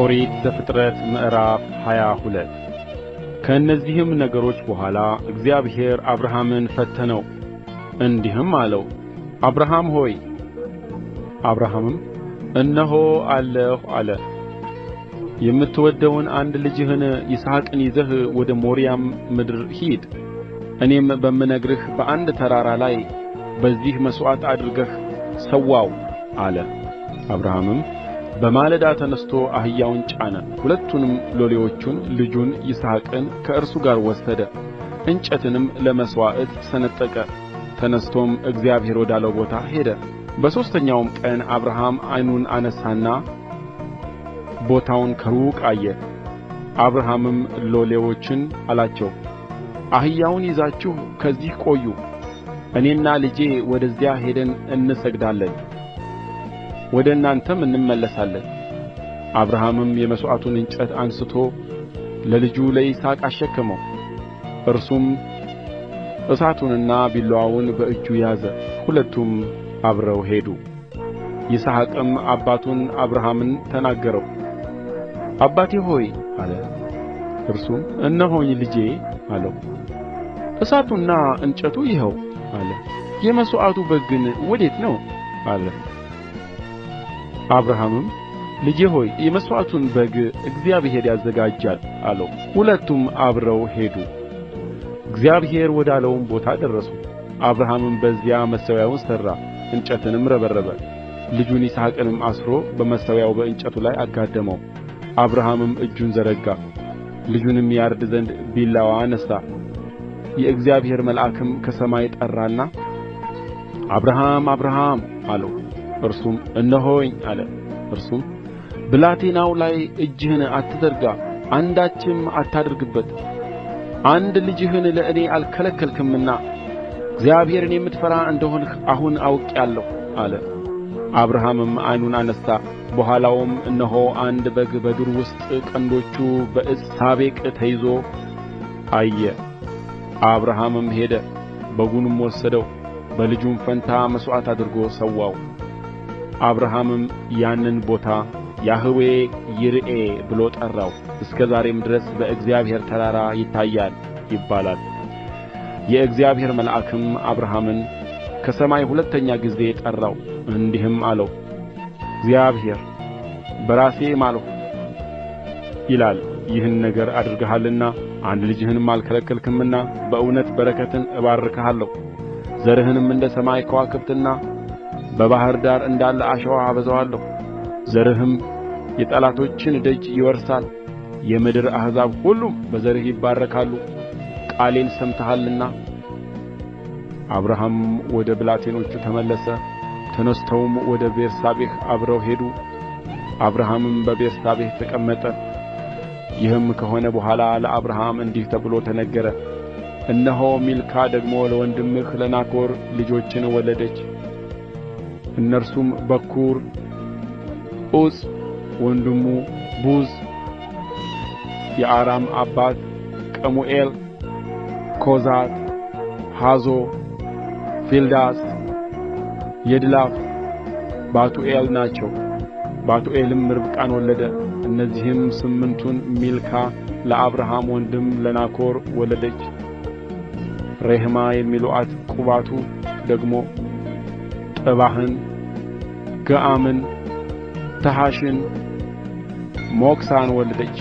ኦሪት ዘፍጥረት ምዕራፍ 22 ከእነዚህም ነገሮች በኋላ እግዚአብሔር አብርሃምን ፈተነው እንዲህም አለው፣ አብርሃም ሆይ። አብርሃምም እነሆ አለሁ አለ። የምትወደውን አንድ ልጅህን ይስሐቅን ይዘህ ወደ ሞሪያም ምድር ሂድ፣ እኔም በምነግርህ በአንድ ተራራ ላይ በዚህ መሥዋዕት አድርገህ ሰዋው አለ። አብርሃምም በማለዳ ተነሥቶ አህያውን ጫነ፣ ሁለቱንም ሎሌዎቹን፣ ልጁን ይስሐቅን ከእርሱ ጋር ወሰደ፣ እንጨትንም ለመሥዋዕት ሰነጠቀ። ተነሥቶም እግዚአብሔር ወዳለው ቦታ ሄደ። በሦስተኛውም ቀን አብርሃም ዓይኑን አነሣና ቦታውን ከሩቅ አየ። አብርሃምም ሎሌዎቹን አላቸው፣ አህያውን ይዛችሁ ከዚህ ቆዩ፣ እኔና ልጄ ወደዚያ ሄደን እንሰግዳለን፣ ወደ እናንተም እንመለሳለን። አብርሃምም የመሥዋዕቱን እንጨት አንሥቶ ለልጁ ለይስሐቅ አሸከመው። እርሱም እሳቱንና ቢላዋውን በእጁ ያዘ፣ ሁለቱም አብረው ሄዱ። ይስሐቅም አባቱን አብርሃምን ተናገረው። አባቴ ሆይ አለ። እርሱም እነሆኝ ልጄ አለው። እሳቱና እንጨቱ ይኸው አለ። የመሥዋዕቱ በግ ግን ወዴት ነው አለ። አብርሃምም ልጄ ሆይ የመሥዋዕቱን በግ እግዚአብሔር ያዘጋጃል አለው። ሁለቱም አብረው ሄዱ። እግዚአብሔር ወዳለውም ቦታ ደረሱ። አብርሃምም በዚያ መሠዊያውን ሠራ፣ እንጨትንም ረበረበ፣ ልጁን ይስሐቅንም አስሮ በመሠዊያው በእንጨቱ ላይ አጋደመው። አብርሃምም እጁን ዘረጋ፣ ልጁንም ያርድ ዘንድ ቢላዋ አነሣ። የእግዚአብሔር መልአክም ከሰማይ ጠራና አብርሃም አብርሃም አለው። እርሱም እነሆኝ አለ። እርሱም ብላቴናው ላይ እጅህን አትዘርጋ፣ አንዳችም አታድርግበት፣ አንድ ልጅህን ለእኔ አልከለከልክምና እግዚአብሔርን የምትፈራ እንደሆንህ አሁን አውቄአለሁ አለ። አብርሃምም ዓይኑን አነሣ፣ በኋላውም እነሆ አንድ በግ በዱር ውስጥ ቀንዶቹ በዕፀ ሳቤቅ ተይዞ አየ። አብርሃምም ሄደ፣ በጉንም ወሰደው፣ በልጁም ፋንታ መሥዋዕት አድርጎ ሰዋው። አብርሃምም ያንን ቦታ ያህዌ ይርኤ ብሎ ጠራው፣ እስከ ዛሬም ድረስ በእግዚአብሔር ተራራ ይታያል ይባላል። የእግዚአብሔር መልአክም አብርሃምን ከሰማይ ሁለተኛ ጊዜ ጠራው፣ እንዲህም አለው፣ እግዚአብሔር በራሴ ማልሁ ይላል፣ ይህን ነገር አድርገሃልና አንድ ልጅህንም አልከለከልክምና በእውነት በረከትን እባርክሃለሁ፣ ዘርህንም እንደ ሰማይ ከዋክብትና በባሕር ዳር እንዳለ አሸዋ አበዛዋለሁ። ዘርህም የጠላቶችን ደጅ ይወርሳል፣ የምድር አሕዛብ ሁሉም በዘርህ ይባረካሉ፣ ቃሌን ሰምተሃልና። አብርሃም ወደ ብላቴኖቹ ተመለሰ፣ ተነሥተውም ወደ ቤርሳቤህ አብረው ሄዱ። አብርሃምም በቤርሳቤህ ተቀመጠ። ይህም ከሆነ በኋላ ለአብርሃም እንዲህ ተብሎ ተነገረ፣ እነሆ ሚልካ ደግሞ ለወንድምህ ለናኮር ልጆችን ወለደች። እነርሱም በኵሩ ዑፅ፣ ወንድሙ ቡዝ፣ የአራም አባት ቀሙኤል፣ ኮዛት፣ ሐዞ፣ ፊልዳስ፣ የድላፍ፣ ባቱኤል ናቸው። ባቱኤልም ርብቃን ወለደ። እነዚህም ስምንቱን ሚልካ ለአብርሃም ወንድም ለናኮር ወለደች። ሬሕማ የሚሉአት ቁባቱ ደግሞ ጥባህን፣ ገአምን፣ ተሐሽን፣ ሞክሳን ወለደች።